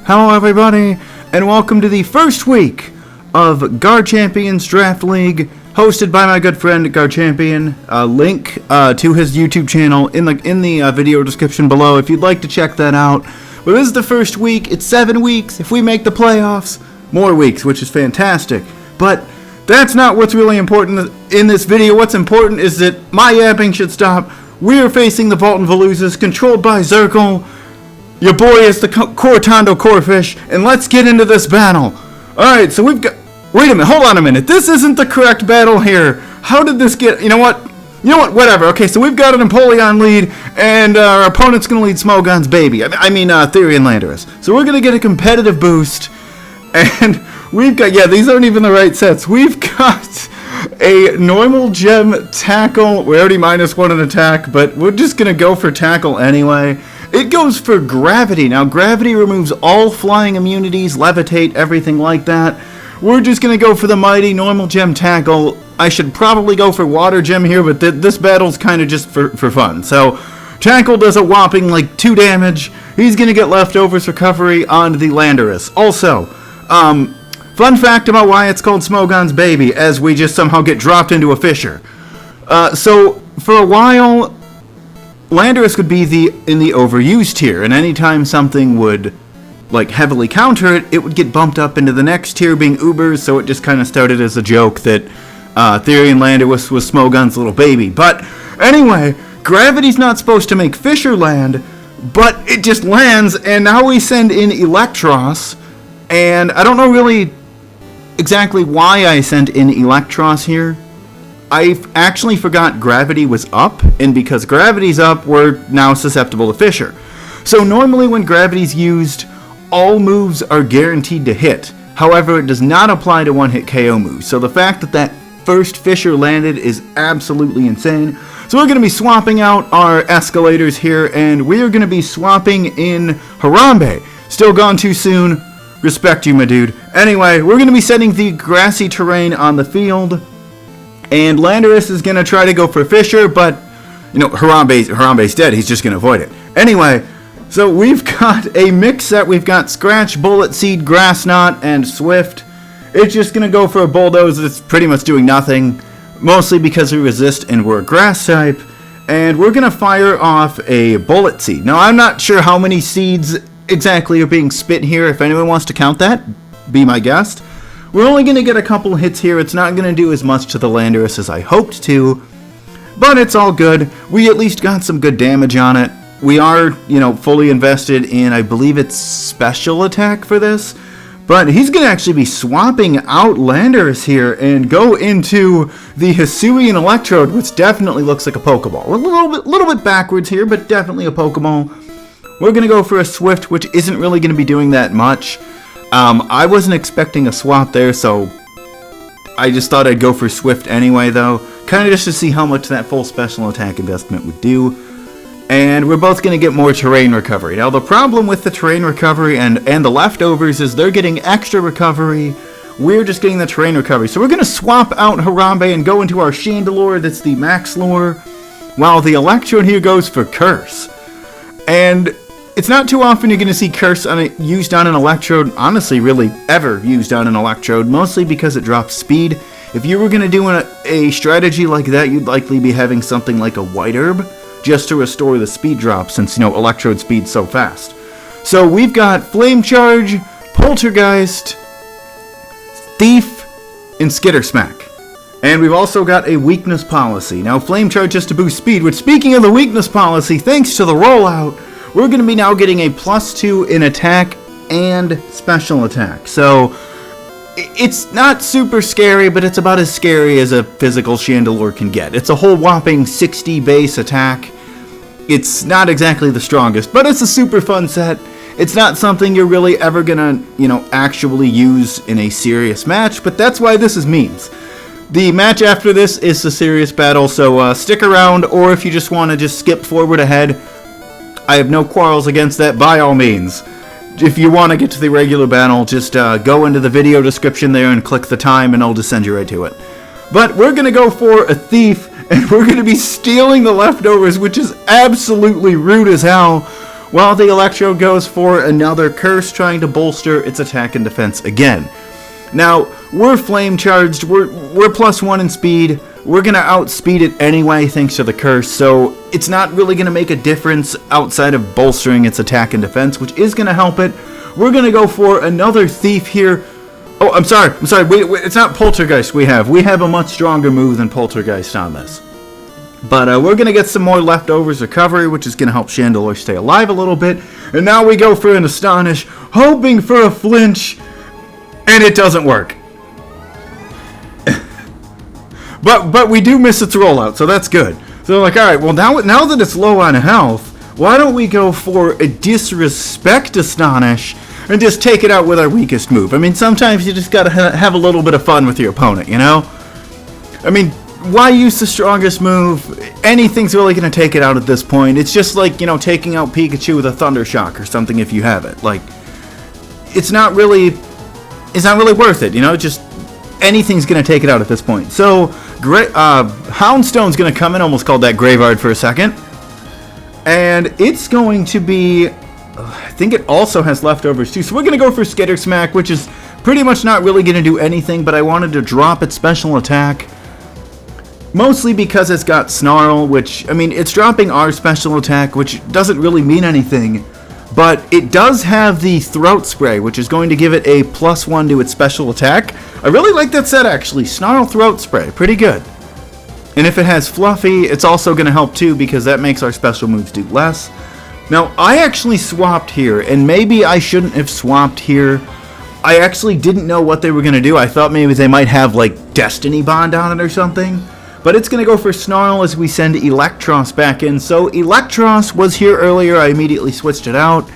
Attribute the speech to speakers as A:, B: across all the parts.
A: Hello everybody, and welcome to the first week of Garrchampion's Draft League, hosted by my good friend Garrchampion. Link to his YouTube channel in the video description below if you'd like to check that out. But this is the first week. It's 7 weeks. If we make the playoffs, more weeks, which is fantastic. But that's not what's really important in this video. What's important is that my yapping should stop. We are facing the Vaultin Valuzas, controlled by Zirkle. Your boy is the Cortondo Corphish, and let's get into this battle. Alright, so we've got... Wait a minute, hold on a minute. This isn't the correct battle here. How did this get... You know what, whatever. Okay, so we've got an Empoleon lead, and our opponent's going to lead Smogon's baby. I mean, Therian Landorus. So we're going to get a competitive boost, and we've got... Yeah, these aren't even the right sets. We've got a normal gem tackle. We're already -1 in attack, but we're just going to go for tackle anyway. It goes for gravity. Now, gravity removes all flying immunities, levitate, everything like that. We're just going to go for the mighty normal gem tackle. I should probably go for water gem here, but this battle's kind of just for fun. So, tackle does a whopping, 2 damage. He's going to get leftovers recovery on the Landorus. Also, fun fact about why it's called Smogon's baby, as we just somehow get dropped into a fissure. So, for a while... Landorus would be in the overused tier, and anytime something would heavily counter it, it would get bumped up into the next tier, being Ubers. So it just kind of started as a joke that Therian Landorus was Smogon's little baby. But anyway, gravity's not supposed to make Fissure land, but it just lands, and now we send in Electros, and I don't know really exactly why I sent in Electros here. I actually forgot gravity was up, and because gravity's up, we're now susceptible to Fissure. So normally when gravity's used, all moves are guaranteed to hit. However, it does not apply to one-hit KO moves. So the fact that first Fissure landed is absolutely insane. So we're going to be swapping out our escalators here, and we are going to be swapping in Harambe. Still gone too soon. Respect you, my dude. Anyway, we're going to be setting the grassy terrain on the field. And Landorus is going to try to go for Fissure, but, Harambe's dead. He's just going to avoid it. Anyway, so we've got a mix set. We've got Scratch, Bullet Seed, Grass Knot, and Swift. It's just going to go for a Bulldoze that's pretty much doing nothing, mostly because we resist and we're a Grass type. And we're going to fire off a Bullet Seed. Now, I'm not sure how many seeds exactly are being spit here. If anyone wants to count that, be my guest. We're only going to get a couple hits here. It's not going to do as much to the Landorus as I hoped to, but it's all good. We at least got some good damage on it. We are, fully invested in, I believe it's special attack for this, but he's going to actually be swapping out Landorus here and go into the Hisuian Electrode, which definitely looks like a Pokeball. A little bit backwards here, but definitely a Pokeball. We're going to go for a Swift, which isn't really going to be doing that much. I wasn't expecting a swap there, so I just thought I'd go for Swift anyway, though. Kind of just to see how much that full special attack investment would do. And we're both going to get more terrain recovery. Now, the problem with the terrain recovery and the leftovers is they're getting extra recovery. We're just getting the terrain recovery. So we're going to swap out Harambe and go into our Chandelure, that's the Max Lure, while the Electrode here goes for Curse. And... it's not too often you're going to see Curse used on an Electrode, honestly, really ever used on an Electrode, mostly because it drops speed. If you were going to do a strategy like that, you'd likely be having something like a White Herb, just to restore the speed drop, since, Electrode speed's so fast. So we've got Flame Charge, Poltergeist, Thief, and Skitter Smack. And we've also got a Weakness Policy. Now, Flame Charge just to boost speed, which, speaking of the Weakness Policy, thanks to the rollout, we're going to be now getting a +2 in attack and special attack. So, it's not super scary, but it's about as scary as a physical Chandelure can get. It's a whole whopping 60 base attack. It's not exactly the strongest, but it's a super fun set. It's not something you're really ever going to, actually use in a serious match, but that's why this is memes. The match after this is the serious battle, so stick around, or if you just want to just skip forward ahead, I have no quarrels against that, by all means. If you want to get to the regular battle, just go into the video description there and click the time, and I'll just send you right to it. But we're going to go for a Thief, and we're going to be stealing the leftovers, which is absolutely rude as hell. while the Electro goes for another Curse, trying to bolster its attack and defense again. Now, we're flame charged, we're +1 in speed, we're going to outspeed it anyway thanks to the Curse, so it's not really going to make a difference outside of bolstering its attack and defense, which is going to help it. We're going to go for another Thief here. Oh, I'm sorry, it's not Poltergeist we have a much stronger move than Poltergeist on this. But we're going to get some more Leftovers Recovery, which is going to help Chandelure stay alive a little bit. And now we go for an Astonish, hoping for a flinch, and it doesn't work. but we do miss its rollout, so that's good. So like, alright, well now that it's low on health, why don't we go for a Disrespect Astonish and just take it out with our weakest move? I mean, sometimes you just gotta have a little bit of fun with your opponent, you know? I mean, why use the strongest move? Anything's really going to take it out at this point. It's just like, you know, taking out Pikachu with a Thunder Shock or something if you have it. Like, it's not really worth it, you know? Just anything's going to take it out at this point. So, Houndstone's going to come in, almost called that Graveyard for a second. And it's going to be, I think it also has Leftovers too. So we're going to go for Skitter Smack, which is pretty much not really going to do anything, but I wanted to drop its special attack. Mostly because it's got Snarl, which, I mean, it's dropping our special attack, which doesn't really mean anything. But it does have the Throat Spray, which is going to give it a +1 to its special attack. I really like that set, actually. Snarl Throat Spray, pretty good. And if it has Fluffy, it's also going to help too, because that makes our special moves do less. Now, I actually swapped here, and maybe I shouldn't have swapped here. I actually didn't know what they were going to do. I thought maybe they might have, like, Destiny Bond on it or something. But it's going to go for Snarl as we send Electros back in. So Electros was here earlier. I immediately switched it out.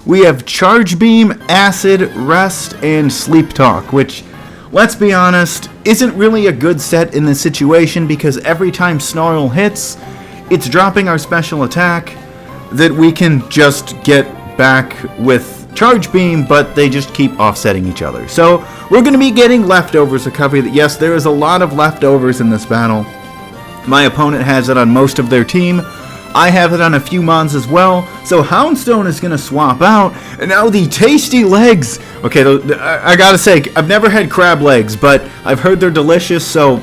A: We have Charge Beam, Acid, Rest, and Sleep Talk, which, let's be honest, isn't really a good set in this situation, because every time Snarl hits, it's dropping our special attack that we can just get back with Charge Beam, but they just keep offsetting each other. So we're going to be getting Leftovers Recovery. Yes, there is a lot of Leftovers in this battle. My opponent has it on most of their team. I have it on a few mons as well. So Houndstone is going to swap out. And now the Tasty Legs. Okay, I gotta say, I've never had crab legs, but I've heard they're delicious, so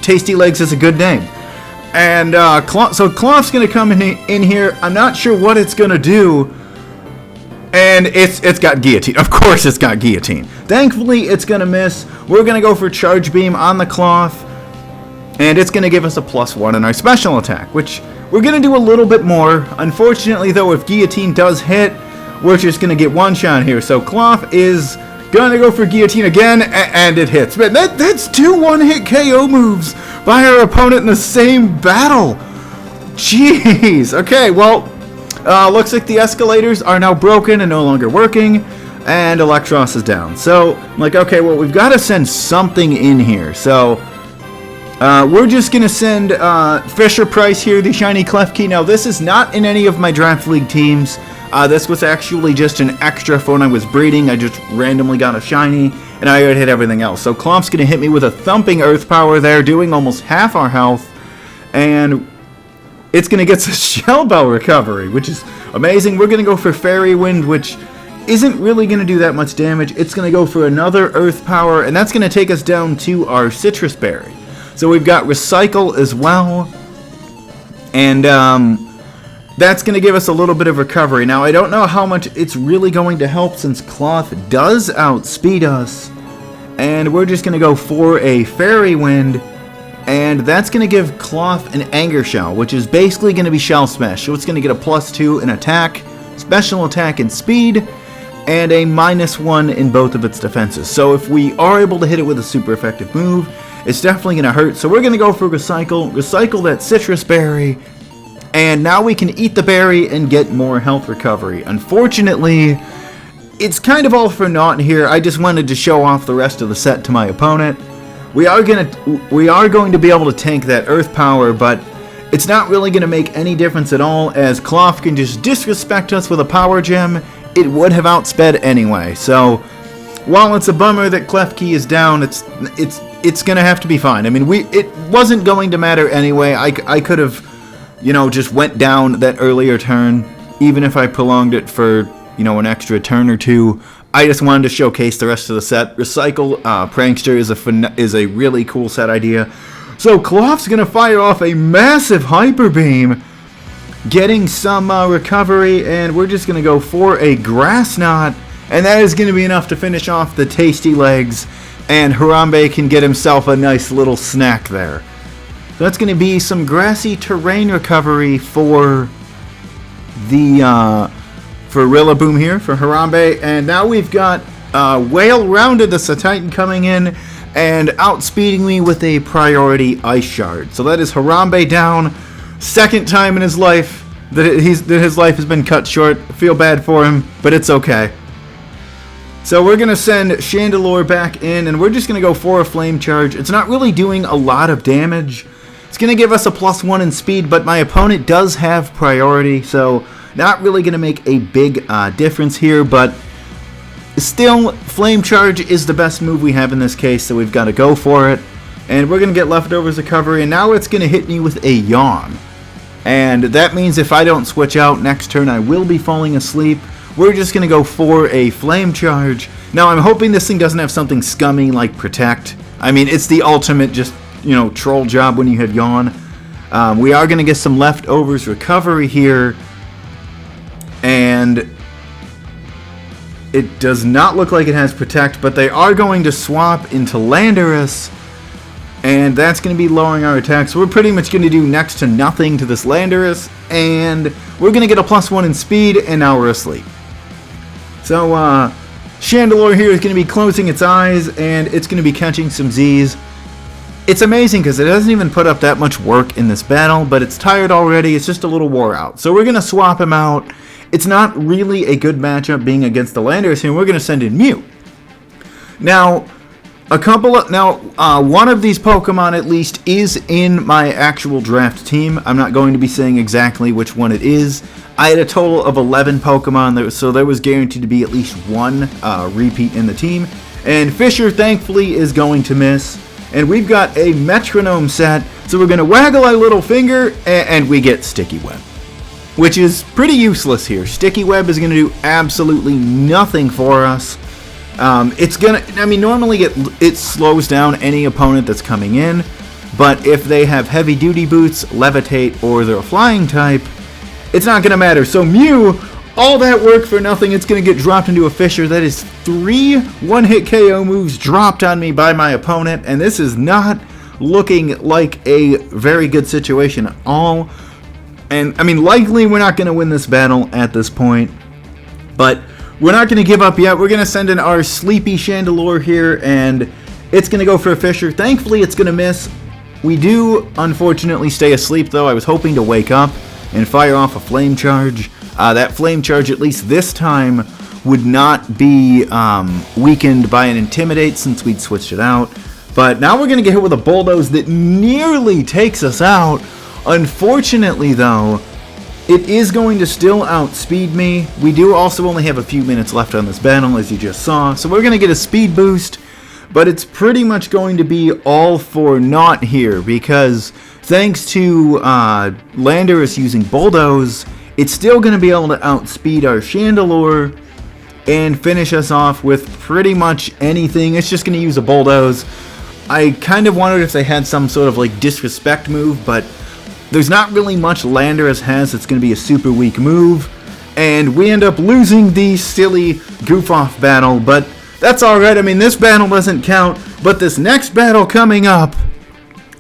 A: Tasty Legs is a good name. And so Cloth's going to come in here. I'm not sure what it's going to do. And it's got Guillotine. Of course it's got Guillotine. Thankfully, it's going to miss. We're going to go for Charge Beam on the Cloth. And it's going to give us a +1 in our special attack, which we're going to do a little bit more. Unfortunately, though, if Guillotine does hit, we're just going to get one shot here. So Cloth is going to go for Guillotine again, and it hits. But that's 2 one-hit KO moves by our opponent in the same battle. Jeez. Okay, well, looks like the escalators are now broken and no longer working, and Electros is down. So, like, okay, well, we've got to send something in here. So, we're just going to send Fisher Price here, the Shiny Klefki. Now, this is not in any of my Draft League teams. This was actually just an extra for when I was breeding. I just randomly got a Shiny, and I already hit everything else. So, Clomp's going to hit me with a Thumping Earth Power there, doing almost half our health, and it's going to get a Shell Bell Recovery, which is amazing. We're going to go for Fairy Wind, which isn't really going to do that much damage. It's going to go for another Earth Power, and that's going to take us down to our Citrus Berry. So we've got Recycle as well, and that's going to give us a little bit of recovery. Now, I don't know how much it's really going to help, since Cloth does outspeed us, and we're just going to go for a Fairy Wind. And that's going to give Cloth an Anger Shell, which is basically going to be Shell Smash. So it's going to get a +2 in attack, special attack, and speed, and a -1 in both of its defenses. So if we are able to hit it with a super effective move, it's definitely going to hurt. So we're going to go for recycle that Citrus Berry, and now we can eat the berry and get more health recovery. Unfortunately, it's kind of all for naught here. I just wanted to show off the rest of the set to my opponent. We are going to be able to tank that Earth Power, but it's not really going to make any difference at all, as Cloth can just disrespect us with a Power Gem. It would have outsped anyway. So while it's a bummer that Klefki is down, it's going to have to be fine. I mean, it wasn't going to matter anyway. I could have, you know, just went down that earlier turn. even if I prolonged it for, you know, an extra turn or two. I just wanted to showcase the rest of the set. Recycle Prankster is a really cool set idea. So Klawf's going to fire off a massive Hyper Beam, getting some recovery, and we're just going to go for a Grass Knot, and that is going to be enough to finish off the Tasty Legs, and Harambe can get himself a nice little snack there. So that's going to be some grassy terrain recovery for the for Rillaboom here, for Harambe, and now we've got Whale Rounded, the Titan, coming in and outspeeding me with a priority Ice Shard. So that is Harambe down. Second time in his life that his life has been cut short. I feel bad for him, but it's okay. So we're going to send Chandelure back in, and we're just going to go for a Flame Charge. It's not really doing a lot of damage. It's going to give us a +1 in speed, but my opponent does have priority, so not really going to make a big difference here, but still, Flame Charge is the best move we have in this case, so we've got to go for it. And we're going to get Leftovers recovery, and now it's going to hit me with a Yawn. And that means if I don't switch out next turn, I will be falling asleep. We're just going to go for a Flame Charge. Now, I'm hoping this thing doesn't have something scummy like Protect. I mean, it's the ultimate just, you know, troll job when you have Yawn. We are going to get some Leftovers recovery here. And it does not look like it has Protect, but they are going to swap into Landorus, and that's going to be lowering our attack. So we're pretty much going to do next to nothing to this Landorus, and we're going to get a +1 in speed, and now we're asleep. So Chandelure here is going to be closing its eyes, and it's going to be catching some Z's. It's amazing because it doesn't even put up that much work in this battle, but it's tired already. It's just a little wore out. So we're going to swap him out. It's not really a good matchup being against the Landorus here. We're going to send in Mew. Now, one of these Pokemon at least is in my actual draft team. I'm not going to be saying exactly which one it is. I had a total of 11 Pokemon, so there was guaranteed to be at least one repeat in the team. And Fisher, thankfully, is going to miss. And we've got a Metronome set, so we're going to waggle our little finger, and we get Sticky Web, which is pretty useless here. Sticky Web is going to do absolutely nothing for us. It's going to, I mean, normally it slows down any opponent that's coming in, but if they have Heavy Duty Boots, Levitate, or they're a Flying type, it's not going to matter. So Mew, all that work for nothing. It's going to get dropped into a Fisher. That is 3 one-hit KO moves dropped on me by my opponent, and this is not looking like a very good situation at all. And, I mean, likely we're not going to win this battle at this point, but we're not going to give up yet. We're going to send in our Sleepy Chandelure here, and it's going to go for a Fisher. Thankfully, it's going to miss. We do, unfortunately, stay asleep, though. I was hoping to wake up and fire off a Flame Charge. That Flame Charge, at least this time, would not be weakened by an Intimidate since we'd switched it out. But now we're going to get hit with a Bulldoze that nearly takes us out. Unfortunately, though, it is going to still outspeed me. We do also only have a few minutes left on this battle, as you just saw. So we're going to get a speed boost, but it's pretty much going to be all for naught here, because thanks to Landorus using Bulldoze, it's still going to be able to outspeed our Chandelure and finish us off with pretty much anything. It's just going to use a Bulldoze. I kind of wondered if they had some sort of like disrespect move, but there's not really much Landorus has that's going to be a super weak move, and we end up losing the silly goof-off battle, but that's alright. I mean, this battle doesn't count, but this next battle coming up,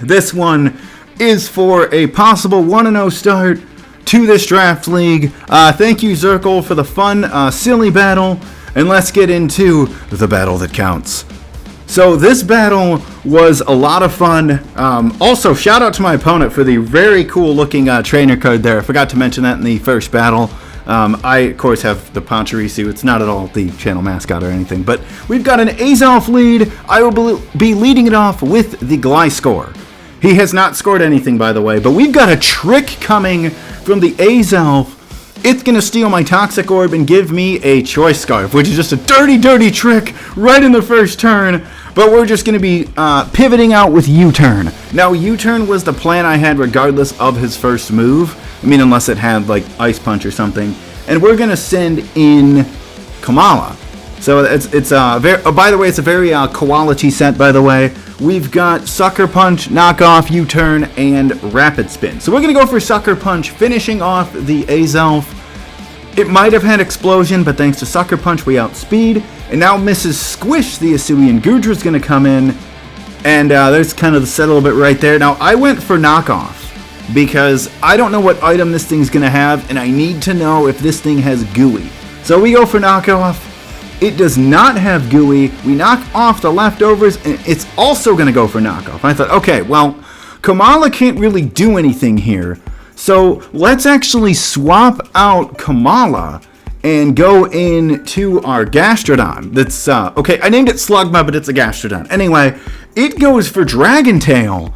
A: this one is for a possible 1-0 start to this draft league. Thank you, Zirkle, for the fun, silly battle, and let's get into the battle that counts. So this battle was a lot of fun. Also, shout out to my opponent for the very cool looking trainer card there. I forgot to mention that in the first battle. I, of course, have the Pachirisu. It's not at all the channel mascot or anything. But we've got an Azelf lead. I will be leading it off with the Gliscor. He has not scored anything, by the way. But we've got a trick coming from the Azelf. It's going to steal my Toxic Orb and give me a Choice Scarf, which is just a dirty, dirty trick right in the first turn. But we're just going to be pivoting out with U-Turn. Now, U-Turn was the plan I had regardless of his first move. I mean, unless it had, like, Ice Punch or something. and we're going to send in Kamala. So it's by the way, it's a very quality set, by the way. We've got Sucker Punch, Knockoff, U-Turn, and Rapid Spin. So we're going to go for Sucker Punch, finishing off the Azelf. It might have had Explosion, but thanks to Sucker Punch, we outspeed. And now Mrs. Squish, the Hisuian Gudra's going to come in. And there's kind of the set a little bit right there. Now, I went for Knockoff because I don't know what item this thing's going to have, and I need to know if this thing has Gooey. So we go for Knockoff. It does not have Gooey. We knock off the leftovers, and it's also going to go for Knockoff. I thought, okay, well, Kamala can't really do anything here. So let's actually swap out Kamala and go into our Gastrodon. That's, okay, I named it Slugma, but it's a Gastrodon. Anyway, it goes for Dragon Tail,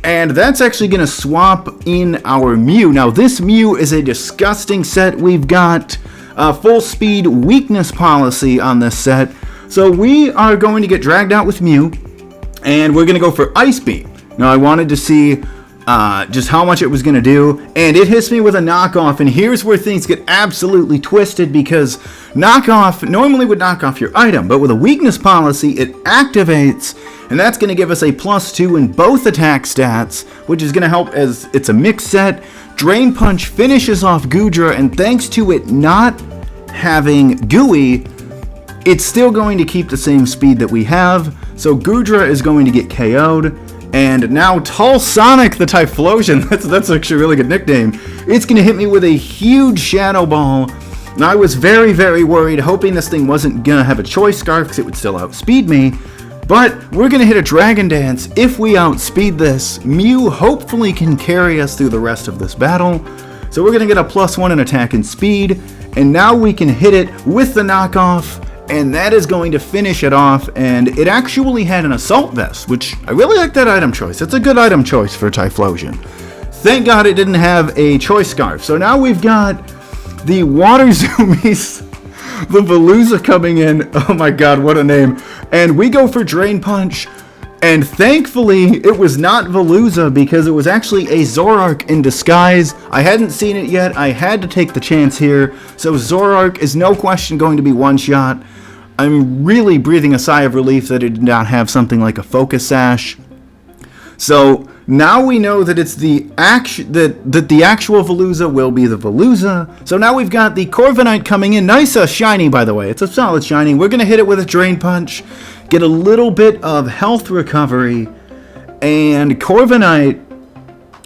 A: and that's actually going to swap in our Mew. Now, this Mew is a disgusting set. We've got full speed weakness policy on this set. So we are going to get dragged out with Mew, and we're going to go for Ice Beam. Now, I wanted to see just how much it was going to do, and it hits me with a Knockoff, and here's where things get absolutely twisted, because Knockoff normally would knock off your item, but with a weakness policy, it activates, and that's going to give us a +2 in both attack stats, which is going to help as it's a mixed set. Drain Punch finishes off Gudra, and thanks to it not having Gooey, it's still going to keep the same speed that we have, so Gudra is going to get KO'd. And now Tall Sonic, the Typhlosion, that's actually a really good nickname. It's going to hit me with a huge Shadow Ball. And I was very, very worried, hoping this thing wasn't going to have a Choice Scarf because it would still outspeed me. But we're going to hit a Dragon Dance. If we outspeed this, Mew hopefully can carry us through the rest of this battle. So we're going to get a +1 in attack and speed. And now we can hit it with the Knockoff. And that is going to finish it off, and it actually had an Assault Vest, which I really like that item choice. It's a good item choice for Typhlosion. Thank God it didn't have a Choice Scarf. So now we've got the Water Zoomies, the Valuza coming in. Oh my god, what a name. And we go for Drain Punch, and thankfully it was not Valuza because it was actually a Zoroark in disguise. I hadn't seen it yet. I had to take the chance here. So Zoroark is no question going to be one-shot. I'm really breathing a sigh of relief that it did not have something like a Focus Sash. So now we know that it's the that the actual Valuza will be the Valuza. So now we've got the Corviknight coming in. Nice shiny, by the way. It's a solid shiny. We're going to hit it with a Drain Punch, get a little bit of health recovery, and Corviknight,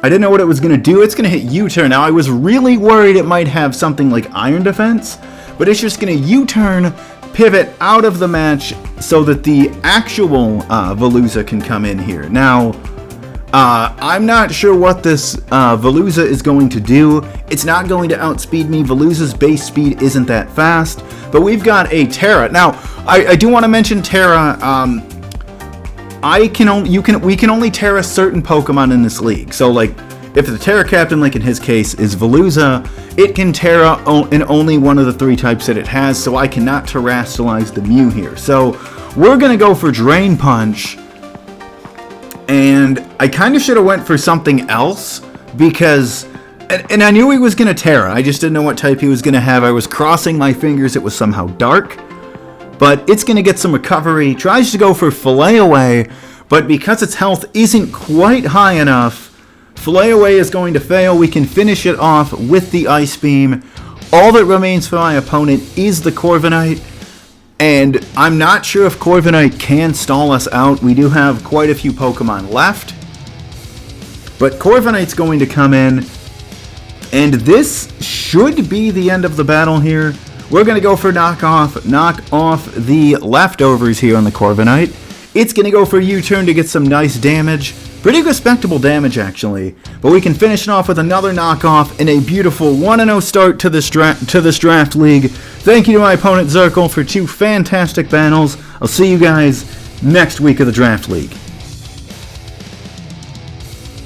A: I didn't know what it was going to do. It's going to hit U-Turn. Now, I was really worried it might have something like Iron Defense, but it's just going to U-Turn, pivot out of the match so that the actual Valuza can come in here. Now, I'm not sure what this Valuza is going to do. It's not going to outspeed me. Valuza's base speed isn't that fast, but we've got a Terra. Now, I do want to mention Terra. We can only Terra certain Pokemon in this league. So, like, if the Terra Captain, like in his case, is Valuza, it can Terra in only one of the 3 types that it has, so I cannot Terrastalize the Mew here. So, we're going to go for Drain Punch, and I kind of should have went for something else, because, and I knew he was going to Terra, I just didn't know what type he was going to have. I was crossing my fingers it was somehow Dark, but it's going to get some recovery, tries to go for Fillet Away, but because its health isn't quite high enough, Fillet Away is going to fail. We can finish it off with the Ice Beam. All that remains for my opponent is the Corviknight, and I'm not sure if Corviknight can stall us out. We do have quite a few Pokemon left, but Corviknight's going to come in, and this should be the end of the battle here. We're going to go for knock off the leftovers here on the Corviknight. It's going to go for U-turn to get some nice damage. Pretty respectable damage, actually. But we can finish it off with another knockoff and a beautiful 1-0 start to this draft league. Thank you to my opponent, Zirkle, for 2 fantastic battles. I'll see you guys next week of the draft league.